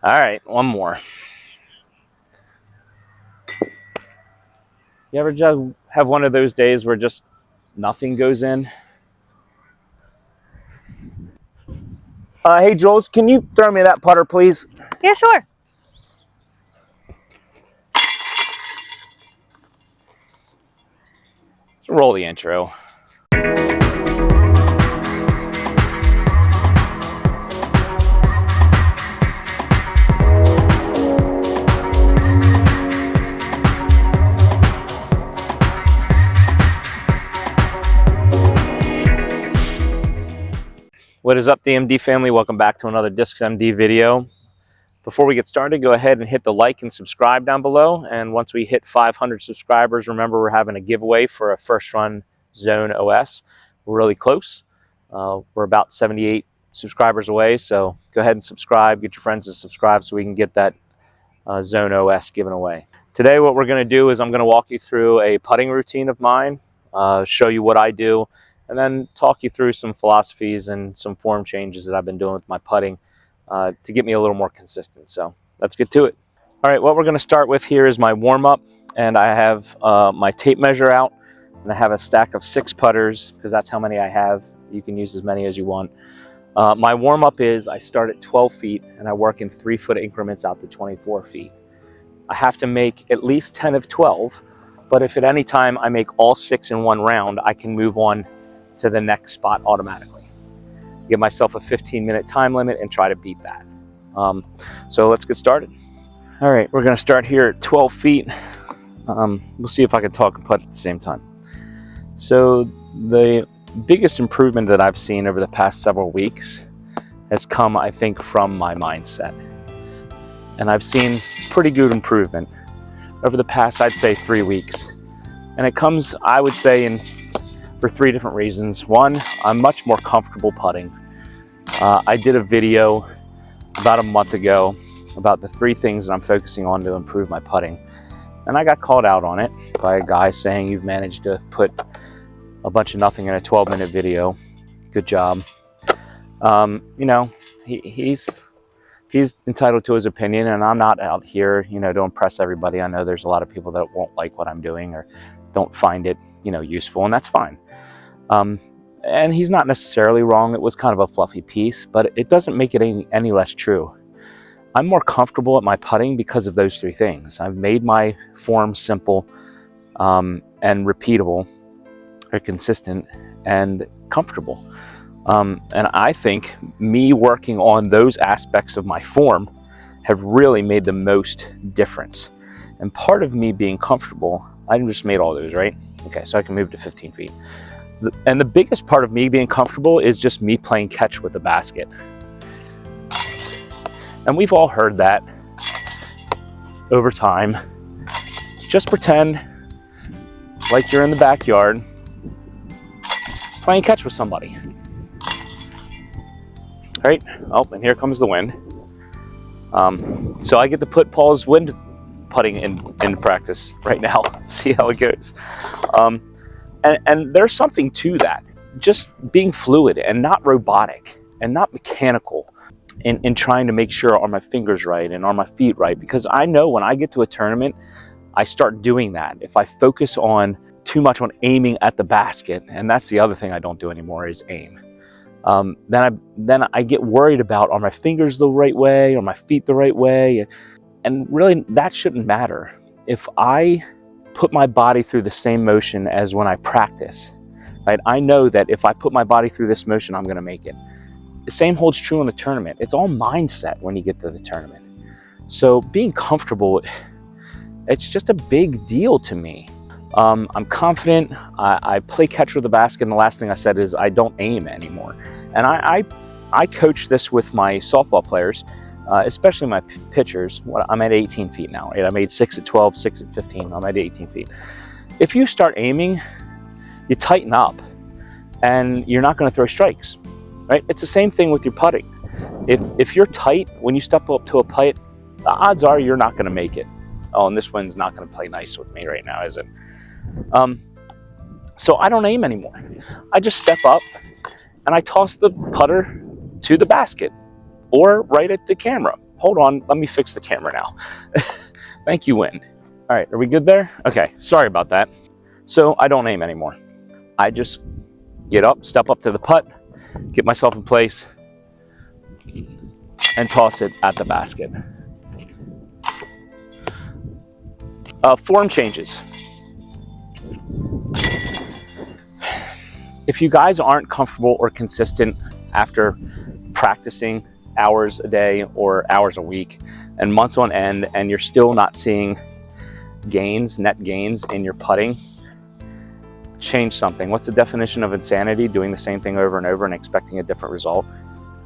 All right, one more. You ever just have one of those days where just nothing goes in? Hey, Jules, can you throw me that putter, please? Yeah, sure. Roll the intro. What is up, DMD family? Welcome back to another Discs MD video. Before we get started, go ahead and hit the like and subscribe down below. And once we hit 500 subscribers, remember we're having a giveaway for a first run Zone OS. We're really close. We're about 78 subscribers away, so go ahead and subscribe. Get your friends to subscribe so we can get that Zone OS given away. Today what we're going to do is I'm going to walk you through a putting routine of mine, show you what I do, and then talk you through some philosophies and some form changes that I've been doing with my putting to get me a little more consistent. So let's get to it. All right, what we're going to start with here is my warm-up, and I have my tape measure out, and I have a stack of 6 putters because that's how many I have. You can use as many as you want. My warm-up is I start at 12 feet and I work in 3-foot increments out to 24 feet. I have to make at least 10 of 12, but if at any time I make all 6 in one round, I can move on to the next spot automatically. Give myself a 15-minute time limit and try to beat that. So let's get started. All right, we're going to start here at 12 feet. We'll see if I can talk and putt at the same time. So the biggest improvement that I've seen over the past several weeks has come, I think, from my mindset. And I've seen pretty good improvement over the past, I'd say, 3 weeks. And it comes, I would say, for 3 different reasons. One, I'm much more comfortable putting. I did a video about a month ago about the 3 things that I'm focusing on to improve my putting. And I got called out on it by a guy saying, "You've managed to put a bunch of nothing in a 12-minute video. Good job." You know, he's entitled to his opinion, and I'm not out here, to impress everybody. I know there's a lot of people that won't like what I'm doing or don't find it, useful, and that's fine. And he's not necessarily wrong. It was kind of a fluffy piece, but it doesn't make it any less true. I'm more comfortable at my putting because of those 3 things. I've made my form simple and repeatable, or consistent and comfortable. And I think me working on those aspects of my form have really made the most difference. And part of me being comfortable, I just made all those, right? Okay, so I can move to 15 feet. And the biggest part of me being comfortable is just me playing catch with the basket. And we've all heard that over time. Just pretend like you're in the backyard playing catch with somebody. Right? Oh, and here comes the wind. So I get to put Paul's wind putting in practice right now. See how it goes. And there's something to that. Just being fluid and not robotic and not mechanical in trying to make sure are my fingers right and are my feet right. Because I know when I get to a tournament, I start doing that. If I focus on too much on aiming at the basket, and that's the other thing I don't do anymore is aim. Then I get worried about, are my fingers the right way, are my feet the right way? And really, that shouldn't matter. If I put my body through the same motion as when I practice, right? I know that if I put my body through this motion, I'm going to make it. The same holds true in the tournament. It's all mindset when you get to the tournament. So being comfortable, it's just a big deal to me. I'm confident. I play catch with the basket, and the last thing I said is I don't aim anymore. And I coach this with my softball players, especially my pitchers. I'm at 18 feet now, right? I made 6 at 12, 6 at 15. I'm at 18 feet. If you start aiming, you tighten up, and you're not going to throw strikes, right? It's the same thing with your putting. If you're tight, when you step up to a putt, the odds are you're not going to make it. Oh, and this one's not going to play nice with me right now, is it? So I don't aim anymore. I just step up and I toss the putter to the basket or right at the camera. hold on, let me fix the camera now. Thank you, wind. All right, are we good there? Okay, sorry about that. So I don't aim anymore. I just get up, step up to the putt, get myself in place, and toss it at the basket. Form changes. If you guys aren't comfortable or consistent after practicing hours a day or hours a week and months on end, and you're still not seeing gains, net gains in your putting, change something. What's the definition of insanity? Doing the same thing over and over and expecting a different result.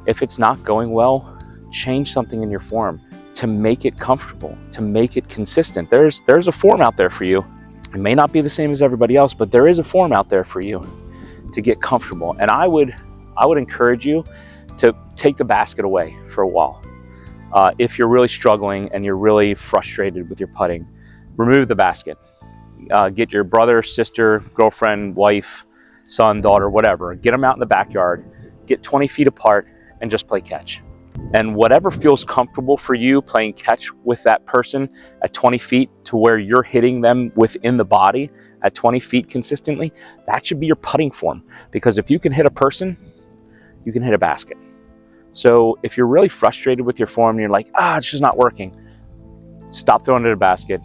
If it's not going well, change something in your form to make it comfortable, to make it consistent. There's a form out there for you. It may not be the same as everybody else, but there is a form out there for you to get comfortable. And I would encourage you to take the basket away for a while. If you're really struggling and you're really frustrated with your putting, remove the basket. Get your brother, sister, girlfriend, wife, son, daughter, whatever. Get them out in the backyard. Get 20 feet apart and just play catch. And whatever feels comfortable for you, playing catch with that person at 20 feet to where you're hitting them within the body at 20 feet consistently, that should be your putting form. Because if you can hit a person, you can hit a basket. So if you're really frustrated with your form and you're like, it's just not working, stop throwing it at a basket,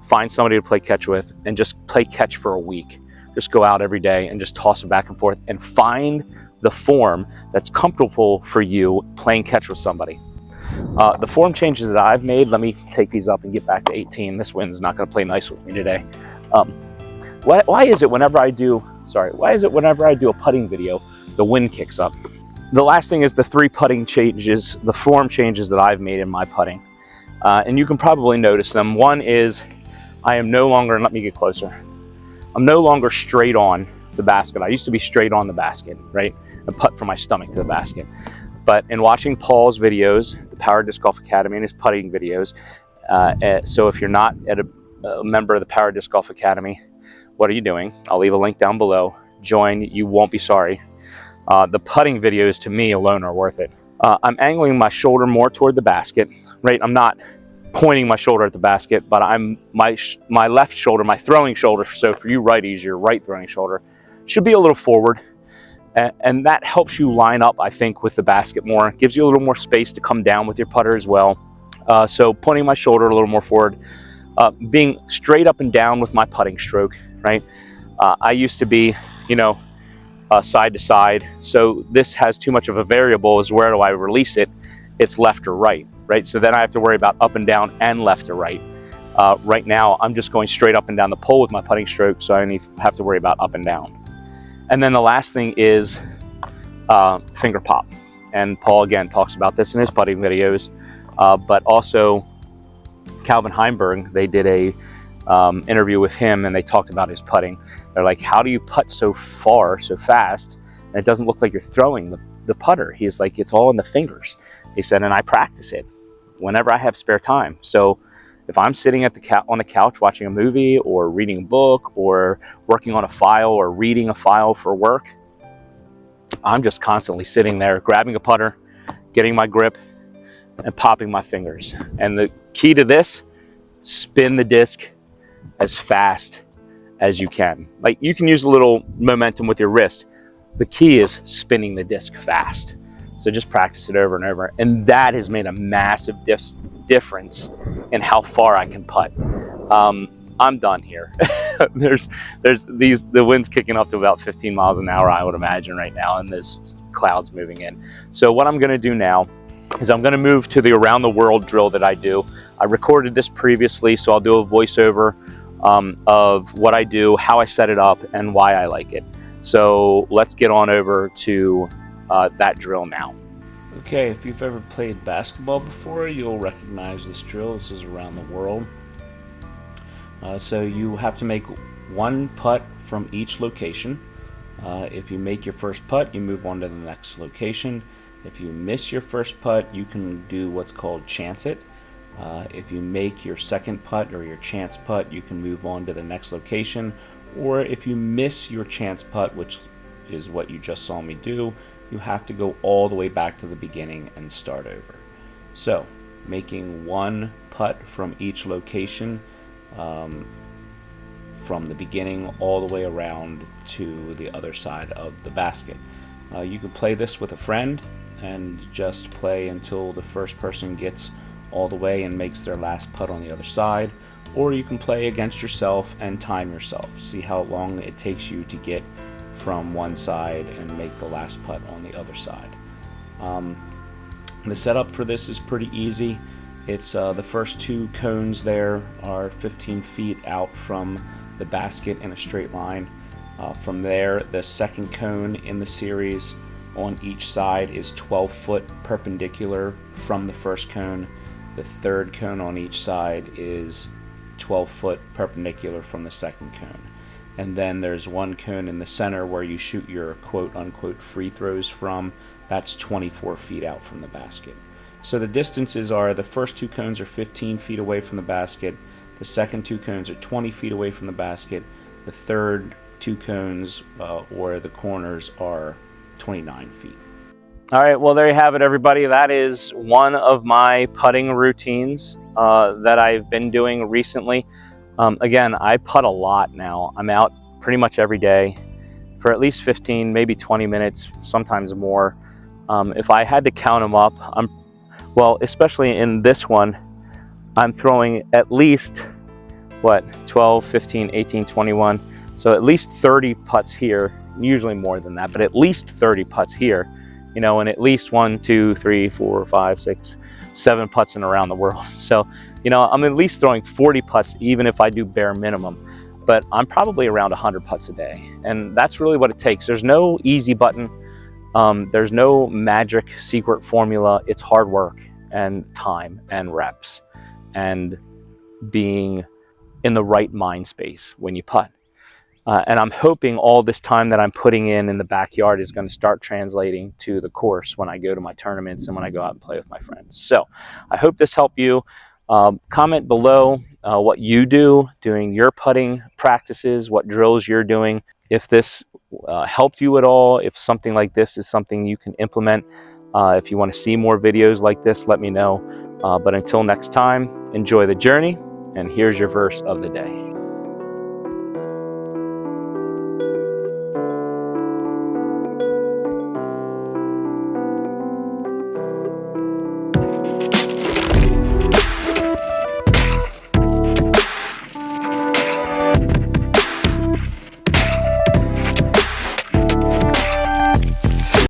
find somebody to play catch with, and just play catch for a week. Just go out every day and just toss it back and forth and find the form that's comfortable for you playing catch with somebody. The form changes that I've made, let me take these up and get back to 18. This wind's not going to play nice with me today. Why is it whenever I do a putting video, the wind kicks up? The last thing is the 3 putting changes, the form changes that I've made in my putting. And you can probably notice them. One is I am no longer, and let me get closer, I'm no longer straight on the basket. I used to be straight on the basket, right? And putt from my stomach to the basket. But in watching Paul's videos, the Power Disc Golf Academy and his putting videos, so if you're not a member of the Power Disc Golf Academy, what are you doing? I'll leave a link down below. Join, you won't be sorry. The putting videos to me alone are worth it. I'm angling my shoulder more toward the basket, right? I'm not pointing my shoulder at the basket, but my left shoulder, my throwing shoulder, so for you righties, your right throwing shoulder should be a little forward. And that helps you line up, I think, with the basket more. It gives you a little more space to come down with your putter as well. So pointing my shoulder a little more forward, being straight up and down with my putting stroke, right? I used to be, side to side. So this has too much of a variable is where do I release it? It's left or right, right? So then I have to worry about up and down and left or right. Right now, I'm just going straight up and down the pole with my putting stroke, so I only have to worry about up and down. And then the last thing is finger pop. And Paul, again, talks about this in his putting videos. But also, Calvin Heimberg, they did a interview with him, and they talked about his putting. They're like, how do you putt so far, so fast, and it doesn't look like you're throwing the putter? He's like, it's all in the fingers. He said, and I practice it whenever I have spare time. So if I'm sitting on the couch watching a movie or reading a book or working on a file or reading a file for work, I'm just constantly sitting there grabbing a putter, getting my grip, and popping my fingers. And the key to this, spin the disc as fast as you can. Like, you can use a little momentum with your wrist. The key is spinning the disc fast. So just practice it over and over. And that has made a massive difference in how far I can putt. I'm done here. The wind's kicking up to about 15 miles an hour, I would imagine, right now, and there's clouds moving in. So what I'm going to do now is I'm going to move to the around the world drill that I do. I recorded this previously, so I'll do a voiceover of what I do, how I set it up, and why I like it. So let's get on over to that drill now. Okay, if you've ever played basketball before, you'll recognize this drill. This is around the world. So you have to make one putt from each location. If you make your first putt, you move on to the next location. If you miss your first putt, you can do what's called chance it. If you make your second putt or your chance putt, you can move on to the next location. Or if you miss your chance putt, which is what you just saw me do, you have to go all the way back to the beginning and start over. So making one putt from each location, from the beginning all the way around to the other side of the basket. You can play this with a friend and just play until the first person gets all the way and makes their last putt on the other side, or you can play against yourself and time yourself. See how long it takes you to get from one side and make the last putt on the other side. The setup for this is pretty easy. It's the first two cones there are 15 feet out from the basket in a straight line. From there, the second cone in the series on each side is 12 foot perpendicular from the first cone. The third cone on each side is 12 foot perpendicular from the second cone. And then there's one cone in the center where you shoot your quote unquote free throws from. That's 24 feet out from the basket. So the distances are, the first two cones are 15 feet away from the basket, the second two cones are 20 feet away from the basket, the third two cones or the corners are 29 feet. All right, well, there you have it, everybody. That is one of my putting routines that I've been doing recently. Again, I putt a lot now. I'm out pretty much every day for at least 15, maybe 20 minutes, sometimes more. If I had to count them up, well, especially in this one, I'm throwing at least, 12, 15, 18, 21. So at least 30 putts here, usually more than that, but at least 30 putts here, and at least 1, 2, 3, 4, 5, 6, 7 putts in around the world. So, I'm at least throwing 40 putts, even if I do bare minimum, but I'm probably around 100 putts a day. And that's really what it takes. There's no easy button. There's no magic secret formula. It's hard work and time and reps and being in the right mind space when you putt. And I'm hoping all this time that I'm putting in the backyard is going to start translating to the course when I go to my tournaments and when I go out and play with my friends. So I hope this helped you. Comment below what you do doing your putting practices, what drills you're doing. If this helped you at all, if something like this is something you can implement, if you want to see more videos like this, let me know. But until next time, enjoy the journey, and here's your verse of the day.